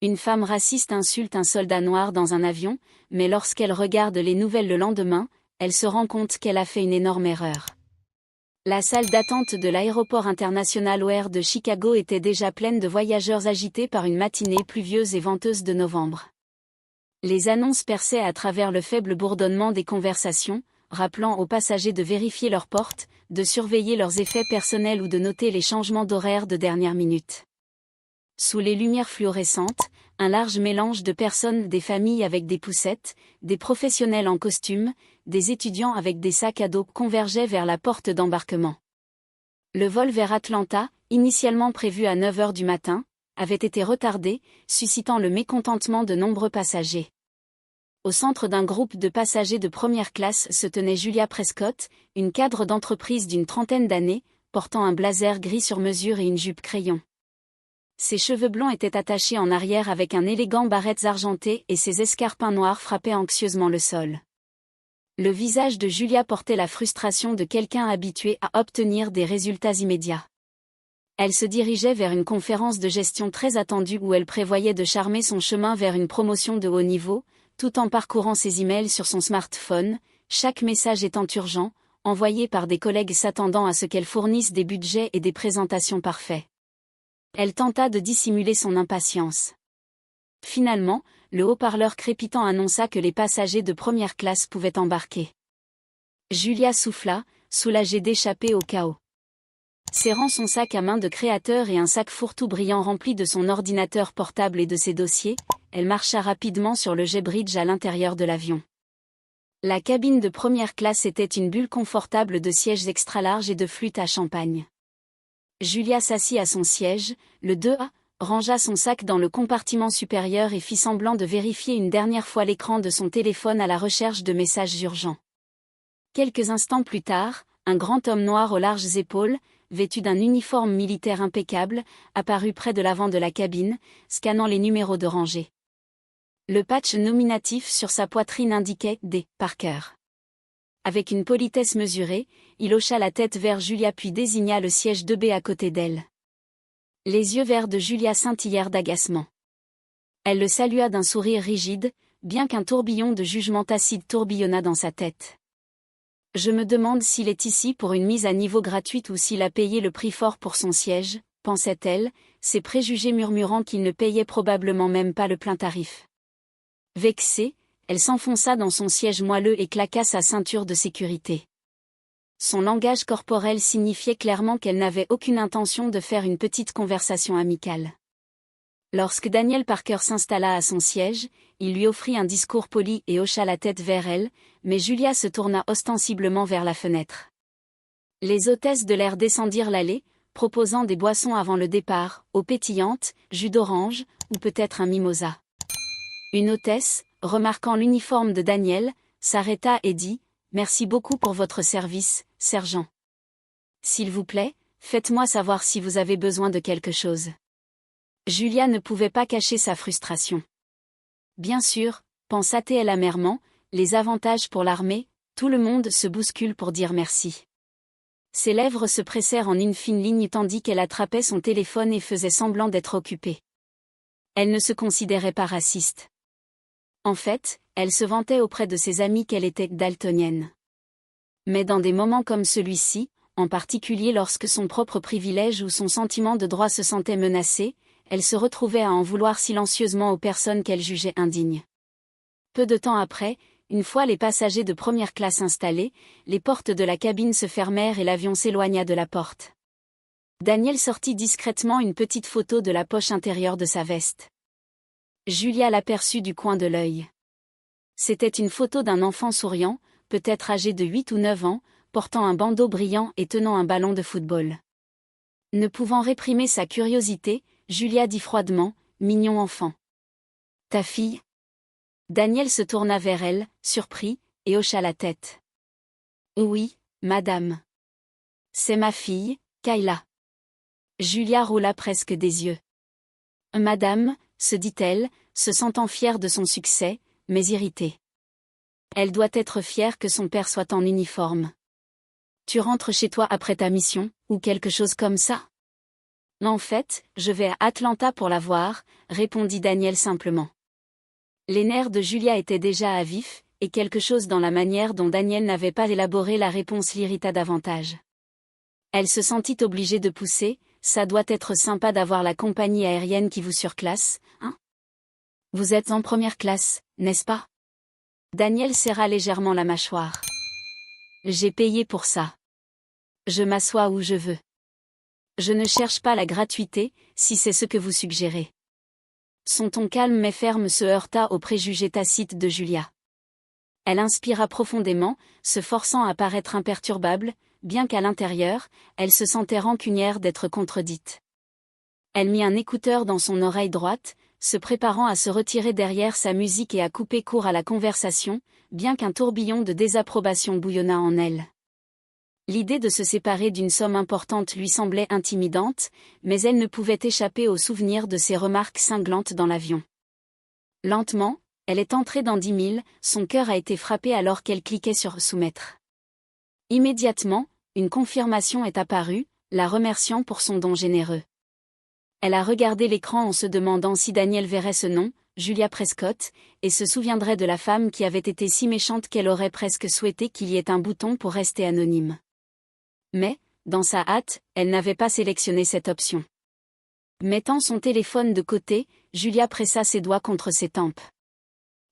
Une femme raciste insulte un soldat noir dans un avion, mais lorsqu'elle regarde les nouvelles le lendemain, elle se rend compte qu'elle a fait une énorme erreur. La salle d'attente de l'aéroport international O'Hare de Chicago était déjà pleine de voyageurs agités par une matinée pluvieuse et venteuse de novembre. Les annonces perçaient à travers le faible bourdonnement des conversations, rappelant aux passagers de vérifier leurs portes, de surveiller leurs effets personnels ou de noter les changements d'horaire de dernière minute. Sous les lumières fluorescentes, un large mélange de personnes, des familles avec des poussettes, des professionnels en costume, des étudiants avec des sacs à dos convergeaient vers la porte d'embarquement. Le vol vers Atlanta, initialement prévu à 9 h du matin, avait été retardé, suscitant le mécontentement de nombreux passagers. Au centre d'un groupe de passagers de première classe se tenait Julia Prescott, une cadre d'entreprise d'une trentaine d'années, portant un blazer gris sur mesure et une jupe crayon. Ses cheveux blonds étaient attachés en arrière avec un élégant barrette argenté et ses escarpins noirs frappaient anxieusement le sol. Le visage de Julia portait la frustration de quelqu'un habitué à obtenir des résultats immédiats. Elle se dirigeait vers une conférence de gestion très attendue où elle prévoyait de charmer son chemin vers une promotion de haut niveau, tout en parcourant ses emails sur son smartphone, chaque message étant urgent, envoyé par des collègues s'attendant à ce qu'elle fournisse des budgets et des présentations parfaits. Elle tenta de dissimuler son impatience. Finalement, le haut-parleur crépitant annonça que les passagers de première classe pouvaient embarquer. Julia souffla, soulagée d'échapper au chaos. Serrant son sac à main de créateur et un sac fourre-tout brillant rempli de son ordinateur portable et de ses dossiers, elle marcha rapidement sur le jet bridge à l'intérieur de l'avion. La cabine de première classe était une bulle confortable de sièges extra larges et de flûtes à champagne. Julia s'assit à son siège, le 2A, rangea son sac dans le compartiment supérieur et fit semblant de vérifier une dernière fois l'écran de son téléphone à la recherche de messages urgents. Quelques instants plus tard, un grand homme noir aux larges épaules, vêtu d'un uniforme militaire impeccable, apparut près de l'avant de la cabine, scannant les numéros de rangée. Le patch nominatif sur sa poitrine indiquait « D. Parker ». Avec une politesse mesurée, il hocha la tête vers Julia puis désigna le siège 2B à côté d'elle. Les yeux verts de Julia scintillèrent d'agacement. Elle le salua d'un sourire rigide, bien qu'un tourbillon de jugement tacite tourbillonnât dans sa tête. « Je me demande s'il est ici pour une mise à niveau gratuite ou s'il a payé le prix fort pour son siège, pensait-elle, ses préjugés murmurant qu'il ne payait probablement même pas le plein tarif. Vexée, elle s'enfonça dans son siège moelleux et claqua sa ceinture de sécurité. Son langage corporel signifiait clairement qu'elle n'avait aucune intention de faire une petite conversation amicale. Lorsque Daniel Parker s'installa à son siège, il lui offrit un discours poli et hocha la tête vers elle, mais Julia se tourna ostensiblement vers la fenêtre. Les hôtesses de l'air descendirent l'allée, proposant des boissons avant le départ, eau pétillante, jus d'orange, ou peut-être un mimosa. Une hôtesse, remarquant l'uniforme de Daniel, s'arrêta et dit « Merci beaucoup pour votre service, sergent. S'il vous plaît, faites-moi savoir si vous avez besoin de quelque chose. » Julia ne pouvait pas cacher sa frustration. Bien sûr, pensa-t-elle amèrement, les avantages pour l'armée, tout le monde se bouscule pour dire merci. Ses lèvres se pressèrent en une fine ligne tandis qu'elle attrapait son téléphone et faisait semblant d'être occupée. Elle ne se considérait pas raciste. En fait, elle se vantait auprès de ses amis qu'elle était daltonienne. Mais dans des moments comme celui-ci, en particulier lorsque son propre privilège ou son sentiment de droit se sentait menacé, elle se retrouvait à en vouloir silencieusement aux personnes qu'elle jugeait indignes. Peu de temps après, une fois les passagers de première classe installés, les portes de la cabine se fermèrent et l'avion s'éloigna de la porte. Daniel sortit discrètement une petite photo de la poche intérieure de sa veste. Julia l'aperçut du coin de l'œil. C'était une photo d'un enfant souriant, peut-être âgé de 8 ou 9 ans, portant un bandeau brillant et tenant un ballon de football. Ne pouvant réprimer sa curiosité, Julia dit froidement, « Mignon enfant. Ta fille ?» Daniel se tourna vers elle, surpris, et hocha la tête. « Oui, madame. C'est ma fille, Kayla. » Julia roula presque des yeux. « Madame » se dit-elle, se sentant fière de son succès, mais irritée. Elle doit être fière que son père soit en uniforme. « Tu rentres chez toi après ta mission, ou quelque chose comme ça ?» En fait, je vais à Atlanta pour la voir, répondit Daniel simplement. Les nerfs de Julia étaient déjà à vif, et quelque chose dans la manière dont Daniel n'avait pas élaboré la réponse l'irrita davantage. Elle se sentit obligée de pousser, ça doit être sympa d'avoir la compagnie aérienne qui vous surclasse, hein? Vous êtes en première classe, n'est-ce pas? Daniel serra légèrement la mâchoire. J'ai payé pour ça. Je m'assois où je veux. Je ne cherche pas la gratuité, si c'est ce que vous suggérez. Son ton calme mais ferme se heurta aux préjugés tacites de Julia. Elle inspira profondément, se forçant à paraître imperturbable, bien qu'à l'intérieur, elle se sentait rancunière d'être contredite. Elle mit un écouteur dans son oreille droite, se préparant à se retirer derrière sa musique et à couper court à la conversation, bien qu'un tourbillon de désapprobation bouillonnât en elle. L'idée de se séparer d'une somme importante lui semblait intimidante, mais elle ne pouvait échapper au souvenir de ses remarques cinglantes dans l'avion. Lentement, elle est entrée dans 10 000, son cœur a été frappé alors qu'elle cliquait sur « Soumettre ». Immédiatement, une confirmation est apparue, la remerciant pour son don généreux. Elle a regardé l'écran en se demandant si Daniel verrait ce nom, Julia Prescott, et se souviendrait de la femme qui avait été si méchante qu'elle aurait presque souhaité qu'il y ait un bouton pour rester anonyme. Mais, dans sa hâte, elle n'avait pas sélectionné cette option. Mettant son téléphone de côté, Julia pressa ses doigts contre ses tempes.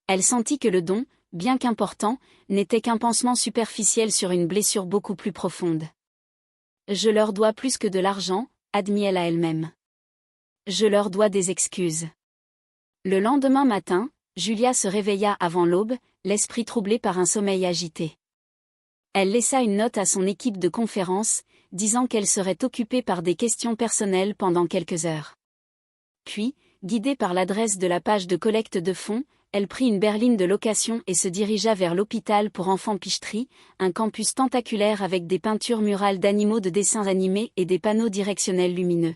Elle sentit que le don, bien qu'important, n'était qu'un pansement superficiel sur une blessure beaucoup plus profonde. Je leur dois plus que de l'argent, admit-elle à elle-même. Je leur dois des excuses. Le lendemain matin, Julia se réveilla avant l'aube, l'esprit troublé par un sommeil agité. Elle laissa une note à son équipe de conférence, disant qu'elle serait occupée par des questions personnelles pendant quelques heures. Puis, guidée par l'adresse de la page de collecte de fonds, elle prit une berline de location et se dirigea vers l'hôpital pour enfants Picheterie, un campus tentaculaire avec des peintures murales d'animaux de dessins animés et des panneaux directionnels lumineux.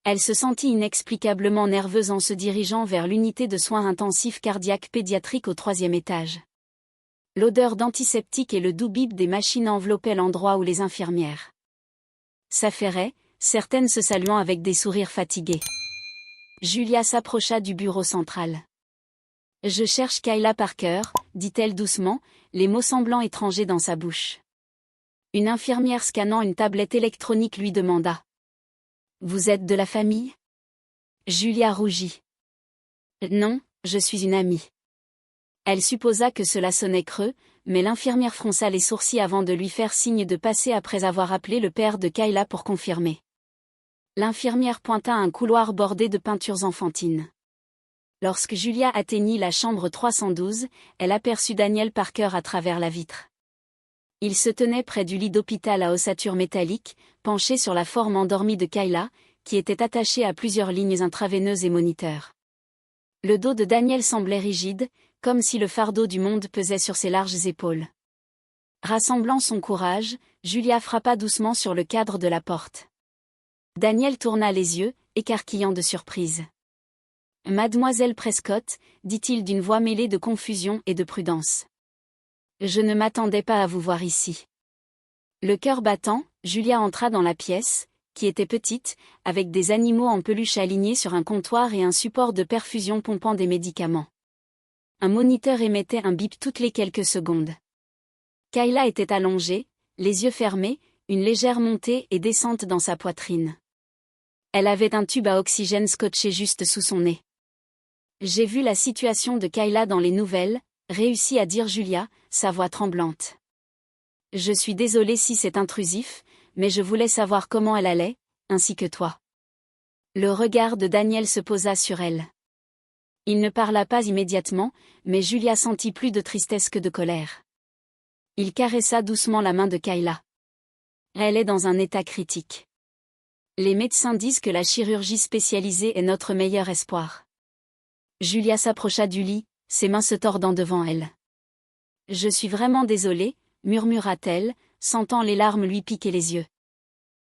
Elle se sentit inexplicablement nerveuse en se dirigeant vers l'unité de soins intensifs cardiaques pédiatriques au 3e étage. L'odeur d'antiseptique et le doux bip des machines enveloppaient l'endroit où les infirmières s'affairaient, certaines se saluant avec des sourires fatigués. Julia s'approcha du bureau central. « Je cherche Kayla Parker », dit-elle doucement, les mots semblant étrangers dans sa bouche. Une infirmière scannant une tablette électronique lui demanda. « Vous êtes de la famille ?» Julia rougit. « Non, je suis une amie. » Elle supposa que cela sonnait creux, mais l'infirmière fronça les sourcils avant de lui faire signe de passer après avoir appelé le père de Kayla pour confirmer. L'infirmière pointa un couloir bordé de peintures enfantines. Lorsque Julia atteignit la chambre 312, elle aperçut Daniel Parker à travers la vitre. Il se tenait près du lit d'hôpital à ossature métallique, penché sur la forme endormie de Kayla, qui était attachée à plusieurs lignes intraveineuses et moniteurs. Le dos de Daniel semblait rigide, comme si le fardeau du monde pesait sur ses larges épaules. Rassemblant son courage, Julia frappa doucement sur le cadre de la porte. Daniel tourna les yeux, écarquillant de surprise. « Mademoiselle Prescott », dit-il d'une voix mêlée de confusion et de prudence. « Je ne m'attendais pas à vous voir ici. » Le cœur battant, Julia entra dans la pièce, qui était petite, avec des animaux en peluche alignés sur un comptoir et un support de perfusion pompant des médicaments. Un moniteur émettait un bip toutes les quelques secondes. Kayla était allongée, les yeux fermés, une légère montée et descente dans sa poitrine. Elle avait un tube à oxygène scotché juste sous son nez. « J'ai vu la situation de Kayla dans les nouvelles », réussit à dire Julia, sa voix tremblante. « Je suis désolée si c'est intrusif, mais je voulais savoir comment elle allait, ainsi que toi. » Le regard de Daniel se posa sur elle. Il ne parla pas immédiatement, mais Julia sentit plus de tristesse que de colère. Il caressa doucement la main de Kayla. Elle est dans un état critique. Les médecins disent que la chirurgie spécialisée est notre meilleur espoir. Julia s'approcha du lit, ses mains se tordant devant elle. « Je suis vraiment désolée », murmura-t-elle, sentant les larmes lui piquer les yeux.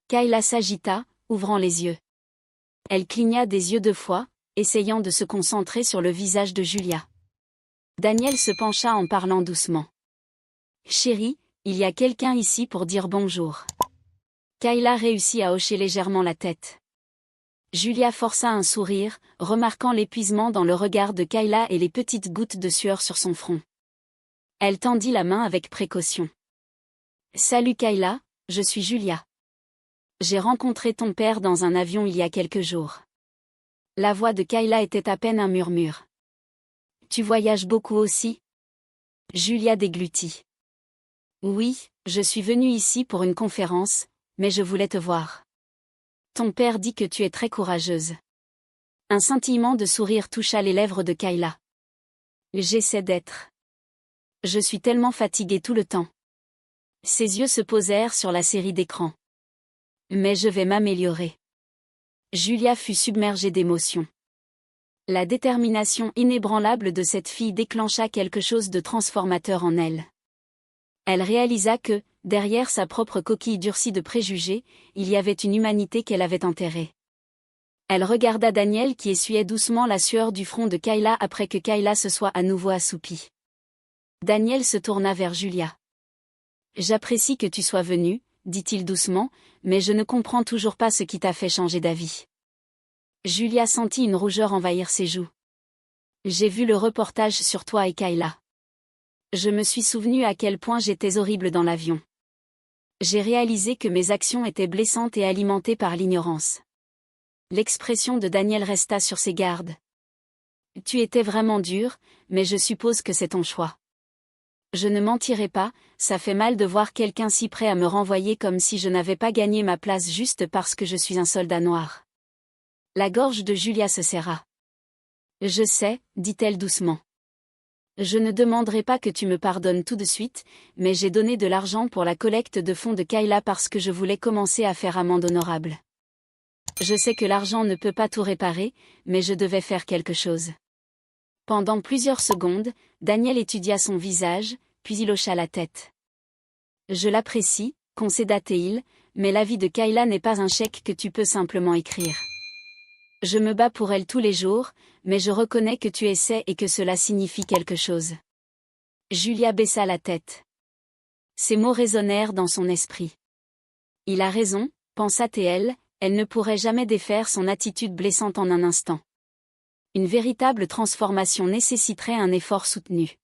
Kayla s'agita, ouvrant les yeux. Elle cligna des yeux 2 fois, essayant de se concentrer sur le visage de Julia. Daniel se pencha en parlant doucement. « Chérie, il y a quelqu'un ici pour dire bonjour. » Kayla réussit à hocher légèrement la tête. Julia força un sourire, remarquant l'épuisement dans le regard de Kayla et les petites gouttes de sueur sur son front. Elle tendit la main avec précaution. « Salut Kayla, je suis Julia. J'ai rencontré ton père dans un avion il y a quelques jours. » La voix de Kayla était à peine un murmure. « Tu voyages beaucoup aussi ?» Julia déglutit. « Oui, je suis venue ici pour une conférence, mais je voulais te voir. Ton père dit que tu es très courageuse. » Un scintillement de sourire toucha les lèvres de Kayla. « J'essaie d'être. Je suis tellement fatiguée tout le temps. » Ses yeux se posèrent sur la série d'écran. « Mais je vais m'améliorer. » Julia fut submergée d'émotion. La détermination inébranlable de cette fille déclencha quelque chose de transformateur en elle. Elle réalisa que, derrière sa propre coquille durcie de préjugés, il y avait une humanité qu'elle avait enterrée. Elle regarda Daniel qui essuyait doucement la sueur du front de Kayla après que Kayla se soit à nouveau assoupie. Daniel se tourna vers Julia. « J'apprécie que tu sois venue, » dit-il doucement, « mais je ne comprends toujours pas ce qui t'a fait changer d'avis. » Julia sentit une rougeur envahir ses joues. « J'ai vu le reportage sur toi et Kayla. Je me suis souvenu à quel point j'étais horrible dans l'avion. J'ai réalisé que mes actions étaient blessantes et alimentées par l'ignorance. » L'expression de Daniel resta sur ses gardes. « Tu étais vraiment dur, mais je suppose que c'est ton choix. Je ne mentirai pas, ça fait mal de voir quelqu'un si prêt à me renvoyer comme si je n'avais pas gagné ma place juste parce que je suis un soldat noir. » La gorge de Julia se serra. « Je sais, dit-elle doucement. Je ne demanderai pas que tu me pardonnes tout de suite, mais j'ai donné de l'argent pour la collecte de fonds de Kayla parce que je voulais commencer à faire amende honorable. Je sais que l'argent ne peut pas tout réparer, mais je devais faire quelque chose. » Pendant plusieurs secondes, Daniel étudia son visage, puis il hocha la tête. « Je l'apprécie, » concéda-t-il, « mais la vie de Kayla n'est pas un chèque que tu peux simplement écrire. Je me bats pour elle tous les jours, mais je reconnais que tu essaies et que cela signifie quelque chose. » Julia baissa la tête. Ces mots résonnèrent dans son esprit. Il a raison, pensa-t-elle, elle ne pourrait jamais défaire son attitude blessante en un instant. Une véritable transformation nécessiterait un effort soutenu.